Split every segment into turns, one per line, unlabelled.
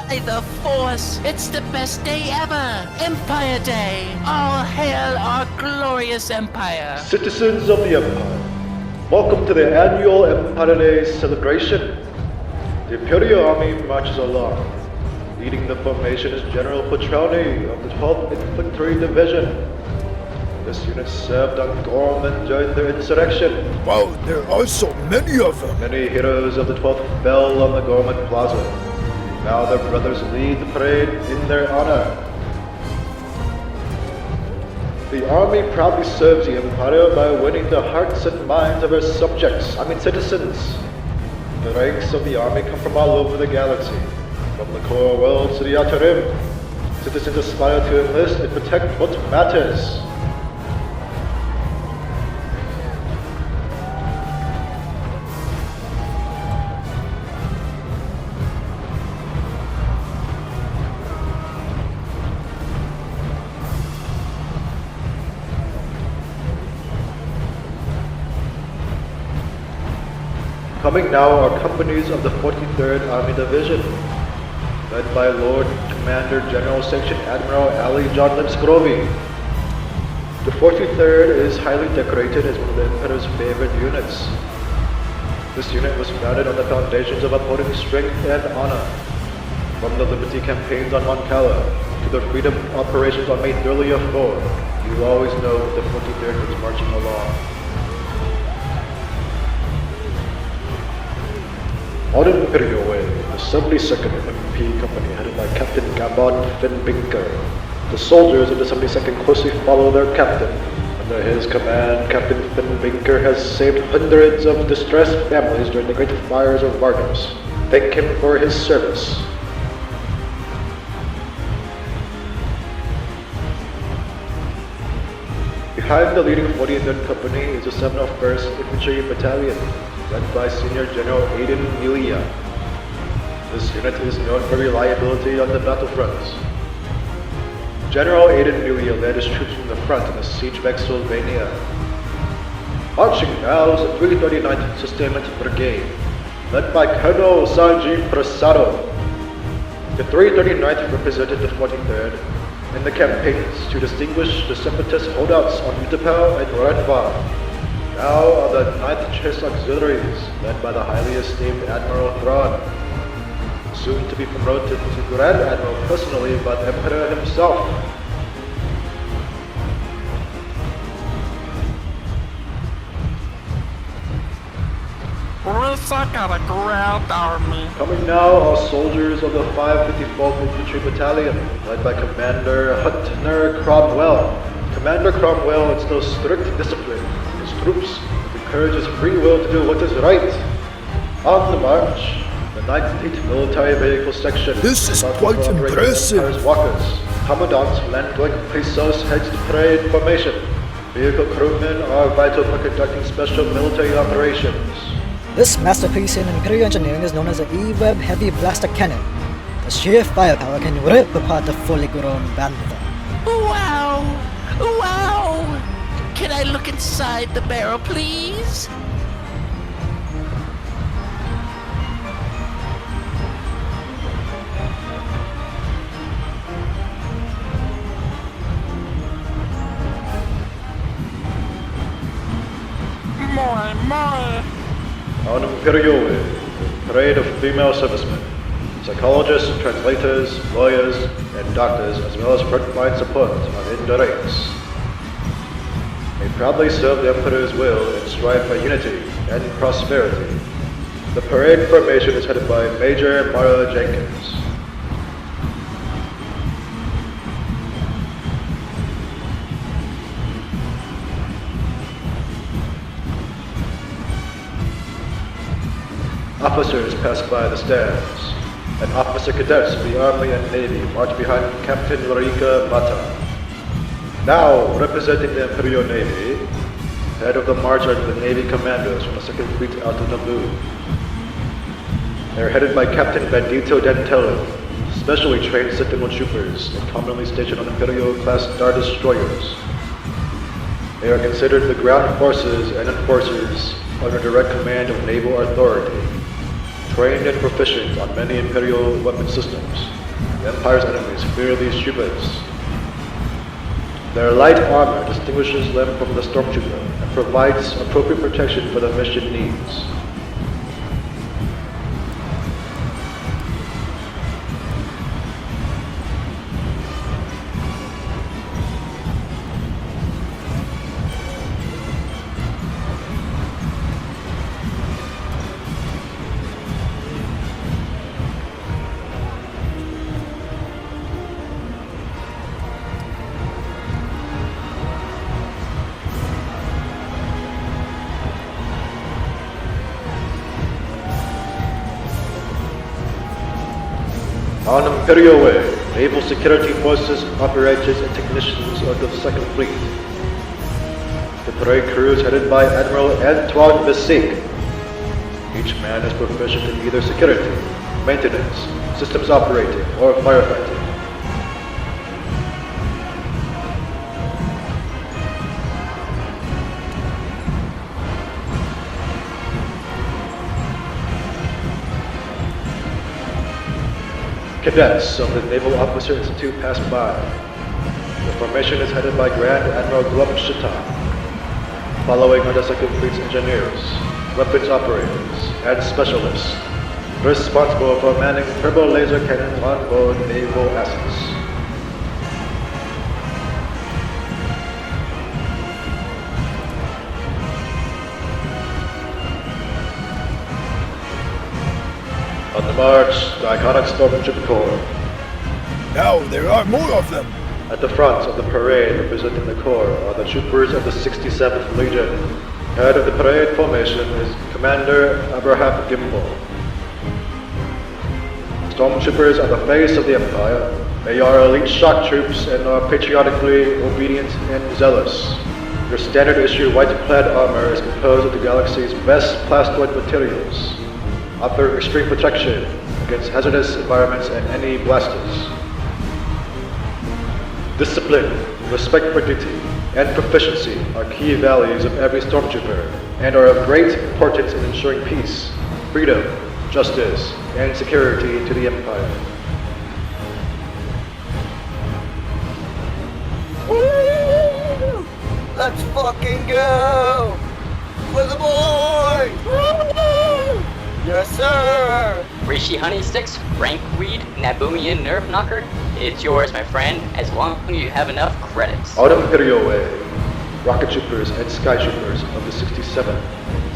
By the Force, it's the best day ever! Empire Day! All hail our glorious Empire!
Citizens of the Empire, welcome to the annual Empire Day celebration. The Imperial Army marches along. Leading the formation is General Petroni of the 12th Infantry Division. This unit served on Gorman during the insurrection.
Wow, there are so many of them!
Many heroes of the 12th fell on the Gorman Plaza. Now their brothers lead the parade in their honor. The Army proudly serves the Empire by winning the hearts and minds of her subjects, citizens. The ranks of the Army come from all over the galaxy, from the core world to the outer rim. Citizens aspire to enlist and protect what matters. Coming now are companies of the 43rd Army Division, led by Lord Commander General Section Admiral Ali John Linscrovi. The 43rd is highly decorated as one of the Emperor's favorite units. This unit was founded on the foundations of upholding strength and honor, from the Liberty campaigns on Mon Cala to the freedom operations on May 30th 4. You always know the 43rd was marching along. On Imperial Way, the 72nd MP Company headed by Captain Gabon Finbinker. The soldiers of the 72nd closely follow their captain. Under his command, Captain Finbinker has saved hundreds of distressed families during the Great Fires of Vargas. Thank him for his service. Behind the leading 43rd Company is the 701st Infantry Battalion, led by Senior General Aiden Milia. This unit is known for reliability on the battlefronts. General Aiden Milia led his troops from the front in the siege of Pennsylvania. Marching now is the 339th Sustainment Brigade, led by Colonel Sanji Prasado. The 339th represented the 43rd in the campaigns to distinguish the separatist holdouts on Utapau and Redva. Now are the 9th Chiss Auxiliaries, led by the highly esteemed Admiral Thrawn, soon to be promoted to Grand Admiral personally by the Emperor himself.
I got a ground army.
Coming now are soldiers of the 554th Infantry Battalion, led by Commander Huntner Cromwell. Commander Cromwell instills strict discipline in his troops, encourages free will to do what is right. On the march, the 19th Military Vehicle Section.
This is quite impressive.
Empire's Walkers. Commandant Landwick Pesos heads the parade formation. Vehicle crewmen are vital for conducting special military operations.
This masterpiece in Imperial engineering is known as the E-Web Heavy Blaster Cannon. The sheer firepower can rip apart the fully grown bantha.
Wow! Wow! Can I look inside the barrel, please? More!
On Imperial Way, a parade of female servicemen, psychologists, translators, lawyers, and doctors, as well as frontline support are in the ranks. They proudly serve the Emperor's will and strive for unity and prosperity. The parade formation is headed by Major Mara Jenkins. Officers pass by the stands, and officer cadets of the Army and Navy march behind Captain Lorika Mata. Now, representing the Imperial Navy, head of the march are the Navy commandos from the 2nd Fleet out of Naboo. They are headed by Captain Bandito Dantello, specially trained Sentinel troopers and commonly stationed on Imperial-class Star Destroyers. They are considered the ground forces and enforcers under direct command of naval authority. trained and proficient on many Imperial weapon systems. The Empire's enemies fear these troopers. Their light armor distinguishes them from the Stormtrooper and provides appropriate protection for the mission needs. On Imperial Way, naval security forces, operators, and technicians of the Second Fleet. The parade crew is headed by Admiral Antoine Bessic. Each man is proficient in either security, maintenance, systems operating, or firefighting. Cadets of the Naval Officer Institute pass by. The formation is headed by Grand Admiral Glup Shitan, following are the Second Fleet's engineers, weapons operators, and specialists, responsible for manning turbo laser cannons on board naval assets. On the march, the iconic Stormtrooper Corps.
Now there are more of them.
At the front of the parade representing the Corps are the troopers of the 67th Legion. Head of the parade formation is Commander Abraham Gimble. Stormtroopers are the face of the Empire. They are elite shock troops and are patriotically obedient and zealous. Their standard issue white-clad armor is composed of the galaxy's best plastoid materials. Offer extreme protection against hazardous environments and any blasters. Discipline, respect for duty, and proficiency are key values of every Stormtrooper and are of great importance in ensuring peace, freedom, justice, and security to the Empire.
Woo! Let's fucking go! For the boys! Woo! Yes, sir!
Rishi Honey Sticks, Rank Weed, Nabooian Nerve Knocker. It's yours, my friend, as long as you have enough credits.
On Imperial Way, rocket troopers and sky troopers of the 67th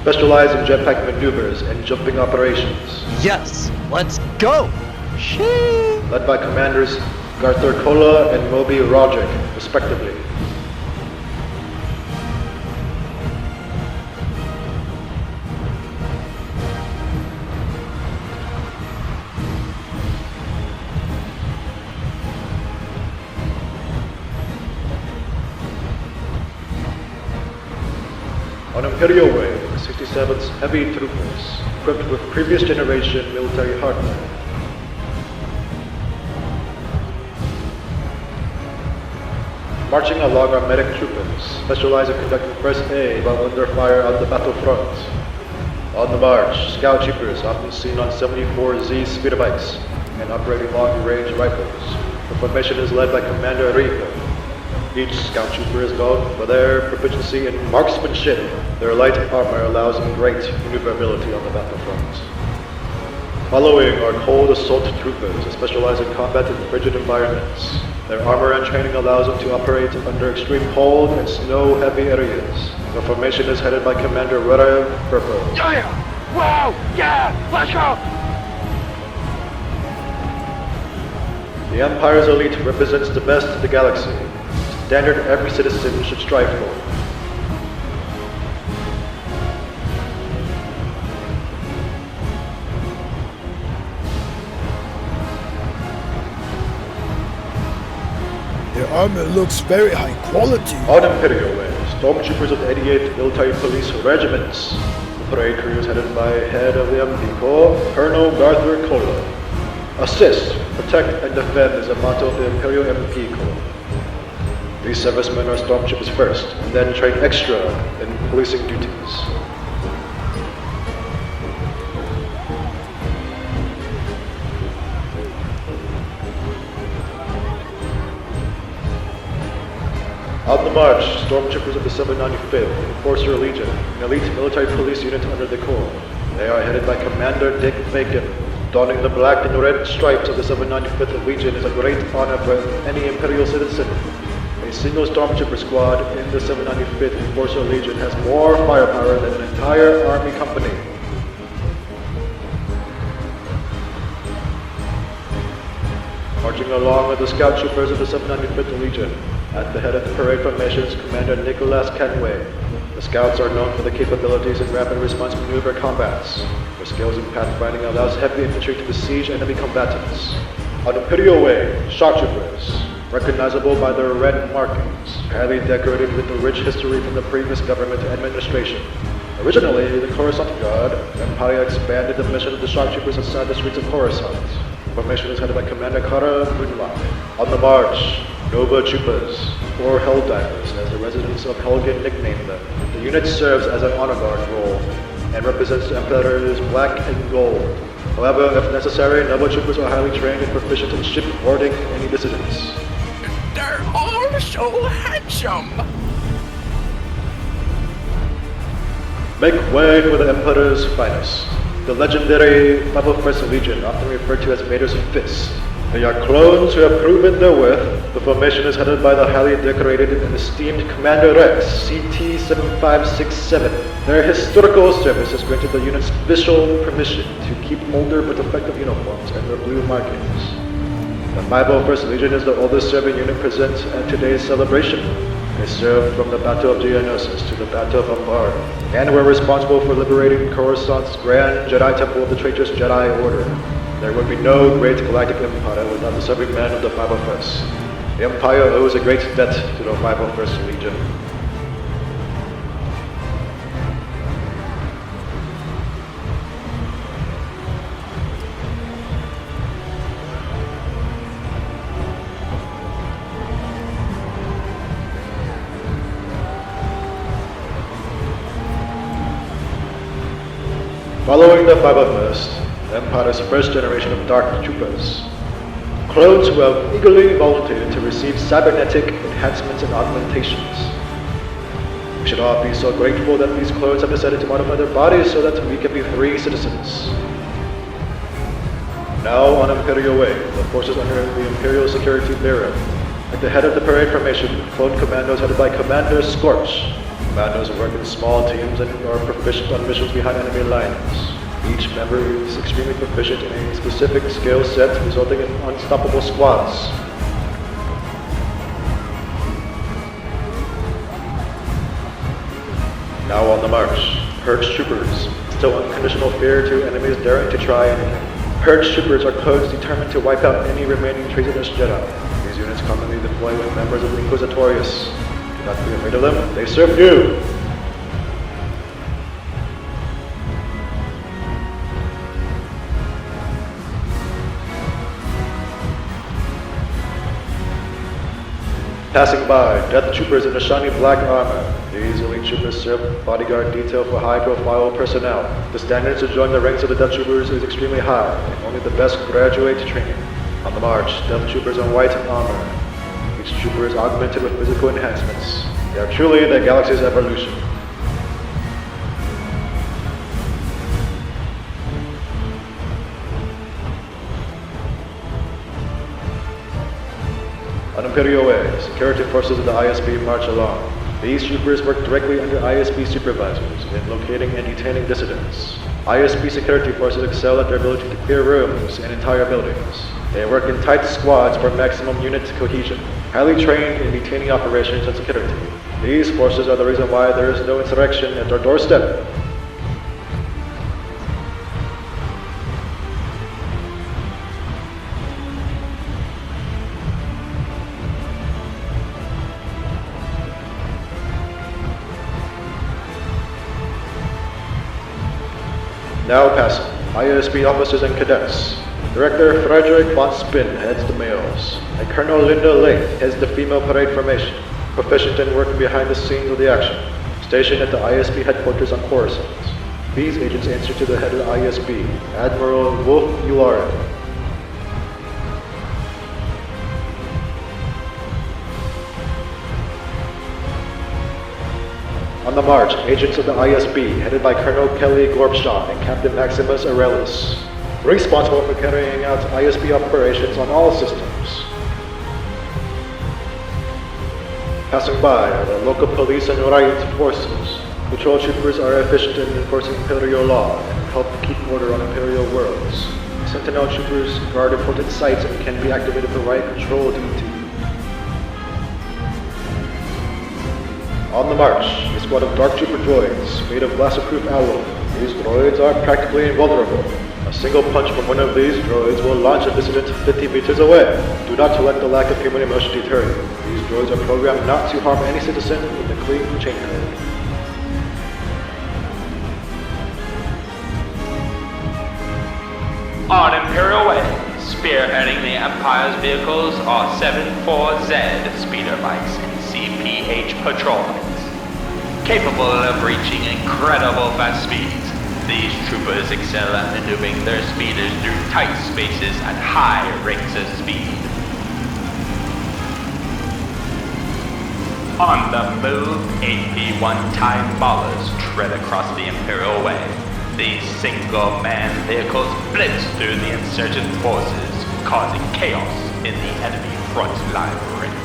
specialize in jetpack maneuvers and jumping operations.
Yes, let's go! Sheev!
Led by Commanders Garthur Kola and Moby Roderick, respectively. On Imperial Way, the 67th's heavy troopers, equipped with previous generation military hardware. Marching along are medic troopers, specialized in conducting first aid while under fire on the battlefront. On the march, scout troopers often seen on 74Z speeder bikes and operating long-range rifles. The formation is led by Commander Rico. Each scout trooper is known for their proficiency in marksmanship. Their light armor allows them great maneuverability on the battlefront. Following are cold assault troopers, who specialize in combat in frigid environments. Their armor and training allows them to operate under extreme cold and snow-heavy areas. The formation is headed by Commander Rev Purple.
Yeah! Wow! Yeah! Let's go!
The Empire's elite represents the best of the galaxy. Standard every citizen should strive for.
Their armor looks very high quality.
On Imperial Way, Stormtroopers of the 88th Military Police Regiments. The parade crew is headed by head of the MP Corps, Colonel Garthur Kola. Assist, protect, and defend is the motto of the Imperial MP Corps. These servicemen are Stormtroopers first, and then train extra in policing duties. On the march, Stormtroopers of the 795th Enforcer Legion, an elite military police unit under the Corps. They are headed by Commander Dick Bacon. Donning the black and red stripes of the 795th Legion is a great honor for any Imperial citizen. A single Stormtrooper squad in the 795th Enforcer Legion has more firepower than an entire army company. Marching along with the scout troopers of the 795th Legion, at the head of the parade formation is Commander Nicholas Kenway. The scouts are known for their capabilities in rapid response maneuver combats. Their skills in pathfinding allows heavy infantry to besiege enemy combatants. On Imperial Way, shock troopers, recognizable by their red markings, highly decorated with the rich history from the previous government administration. Originally, the Coruscant Guard, Empire expanded the mission of the shock troopers outside the streets of Coruscant. The formation is headed by Commander Kara Moonlock. On the march, Nova Troopers, or Helldivers, as the residents of Helgen nicknamed them. The unit serves as an honor guard role and represents the Emperor's black and gold. However, if necessary, Nova Troopers are highly trained and proficient in shipboarding any dissidents.
They're all so handsome.
Make way for the Emperor's finest. The legendary 501st Legion, often referred to as Vader's Fist. They are clones who have proven their worth. The formation is headed by the highly decorated and esteemed Commander Rex, CT-7567. Their historical service has granted the unit official permission to keep older but effective uniforms and their blue markings. The 501st Legion is the oldest serving unit present at today's celebration. They served from the Battle of Geonosis to the Battle of Umbar, and were responsible for liberating Coruscant's Grand Jedi Temple of the Traitorous Jedi Order. There would be no great galactic empire without the serving men of the 501st. The Empire owes a great debt to the 501st Legion. Following the 501st, the Empire's first generation of Dark Troopers, clones who have eagerly volunteered to receive cybernetic enhancements and augmentations. We should all be so grateful that these clones have decided to modify their bodies so that we can be free citizens. Now on Imperial Way, the forces under the Imperial Security Bureau. At the head of the parade formation, Clone Commandos headed by Commander Scorch. Commandos work in small teams and are proficient on missions behind enemy lines. Each member is extremely proficient in a specific skill set, resulting in unstoppable squads. Now on the march, Purge Troopers, still unconditional fear to enemies daring to try anything. Purge Troopers are clones determined to wipe out any remaining traitorous Jedi. These units commonly deploy with members of the Inquisitorius. Do not be afraid of them, they serve you! Passing by, Death Troopers in the shiny black armor. These elite troopers serve bodyguard detail for high-profile personnel. The standards to join the ranks of the Death Troopers is extremely high, and only the best graduate training. On the march, Death Troopers in white armor. Each trooper is augmented with physical enhancements. They are truly the galaxy's evolution. On Imperial Way, security forces of the ISB march along. These troopers work directly under ISB supervisors in locating and detaining dissidents. ISB security forces excel at their ability to clear rooms and entire buildings. They work in tight squads for maximum unit cohesion, highly trained in detaining operations and security. These forces are the reason why there is no insurrection at our doorstep. Now passing, ISB officers and cadets. Director Frederick von Spin heads the males, and Colonel Linda Lath heads the female parade formation, proficient in working behind the scenes of the action, stationed at the ISB headquarters on Coruscant. These agents answer to the head of the ISB, Admiral Wolf Yularen. On the march, agents of the ISB, headed by Colonel Kelly Gorbshaw and Captain Maximus Aurelius, responsible for carrying out ISB operations on all systems. Passing by are the local police and riot forces. Patrol troopers are efficient in enforcing Imperial law and help keep order on Imperial worlds. Sentinel troopers guard important sites and can be activated for riot control duty. On the march, a squad of Dark Trooper droids made of blaster-proof alloy. These droids are practically invulnerable. A single punch from one of these droids will launch a dissident 50 meters away. Do not let the lack of human emotion deter you. These droids are programmed not to harm any citizen with a clean chain code.
On Imperial Way, spearheading the Empire's vehicles are 74Z speeder bikes and CPH patrol bikes. Capable of reaching incredible fast speeds, these troopers excel at maneuvering their speeders through tight spaces at high rates of speed. On the move, AP-1 time ballers tread across the Imperial Way. These single-man vehicles blitz through the insurgent forces, causing chaos in the enemy front line ranks.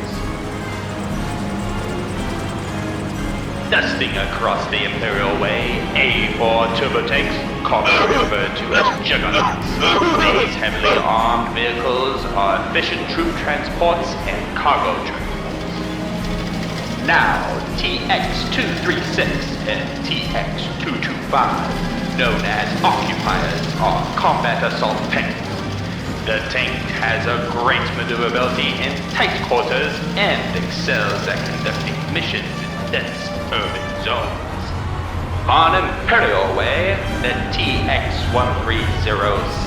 Dusting across the Imperial Way, A4 turbo tanks, commonly referred to as juggernauts. These heavily armed vehicles are efficient troop transports and cargo transports. Now, TX-236 and TX-225, known as occupiers, are combat assault tanks. The tank has a great maneuverability in tight quarters and excels at conducting missions in dense urban zones. On Imperial Way, the TX-130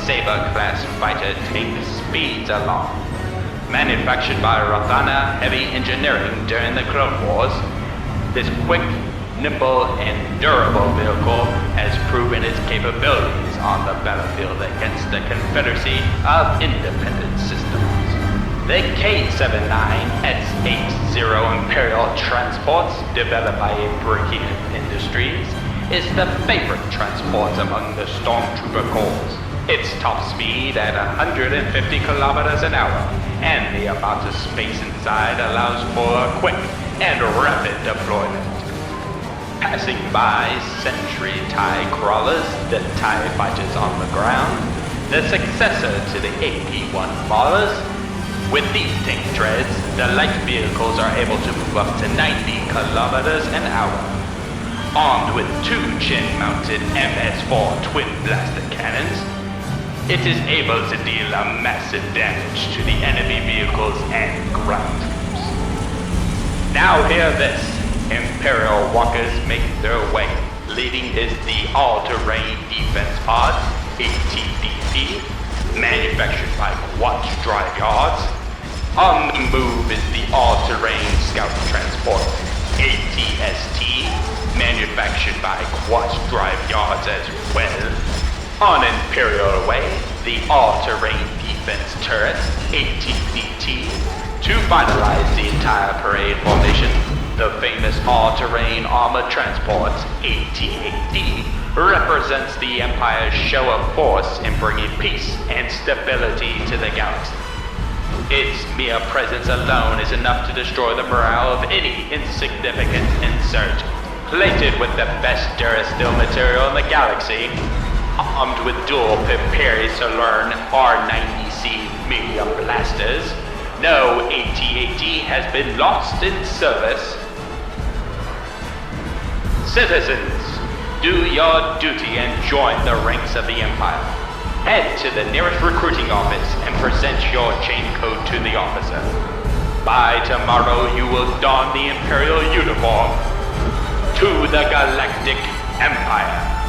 Saber-class fighter tank speeds along. Manufactured by Rathana Heavy Engineering during the Clone Wars, this quick, nimble, and durable vehicle has proven its capabilities on the battlefield against the Confederacy of Independent Systems. The K-79S-80 Imperial transports, developed by Imperial Industries, is the favorite transport among the Stormtrooper Corps. Its top speed at 150 kilometers an hour, and the amount of space inside allows for a quick and rapid deployment. Passing by sentry TIE crawlers, the TIE fighters on the ground, the successor to the AP-1 ballers. With these tank treads, the light vehicles are able to move up to 90 kilometers an hour. Armed with two chin-mounted MS-4 twin blaster cannons, it is able to deal a massive damage to the enemy vehicles and ground troops. Now hear this. Imperial Walkers make their way. Leading is the All-Terrain Defense Pod, ATDP, manufactured by Watch Drive Yards. On the move is the All-Terrain Scout Transport, ATST, manufactured by Watch Drive Yards as well. On Imperial Way, the All-Terrain Defense Turret, ATDT. To finalize the entire parade formation, the famous All-Terrain Armored Transport, AT-AT, represents the Empire's show of force in bringing peace and stability to the galaxy. Its mere presence alone is enough to destroy the morale of any insignificant insurgent. Plated with the best Durasteel material in the galaxy, armed with dual Piperi-Solern R90C medium blasters, no AT-AT has been lost in service. Citizens, do your duty and join the ranks of the Empire. Head to the nearest recruiting office and present your chain code to the officer. By tomorrow you will don the Imperial uniform. To the Galactic Empire.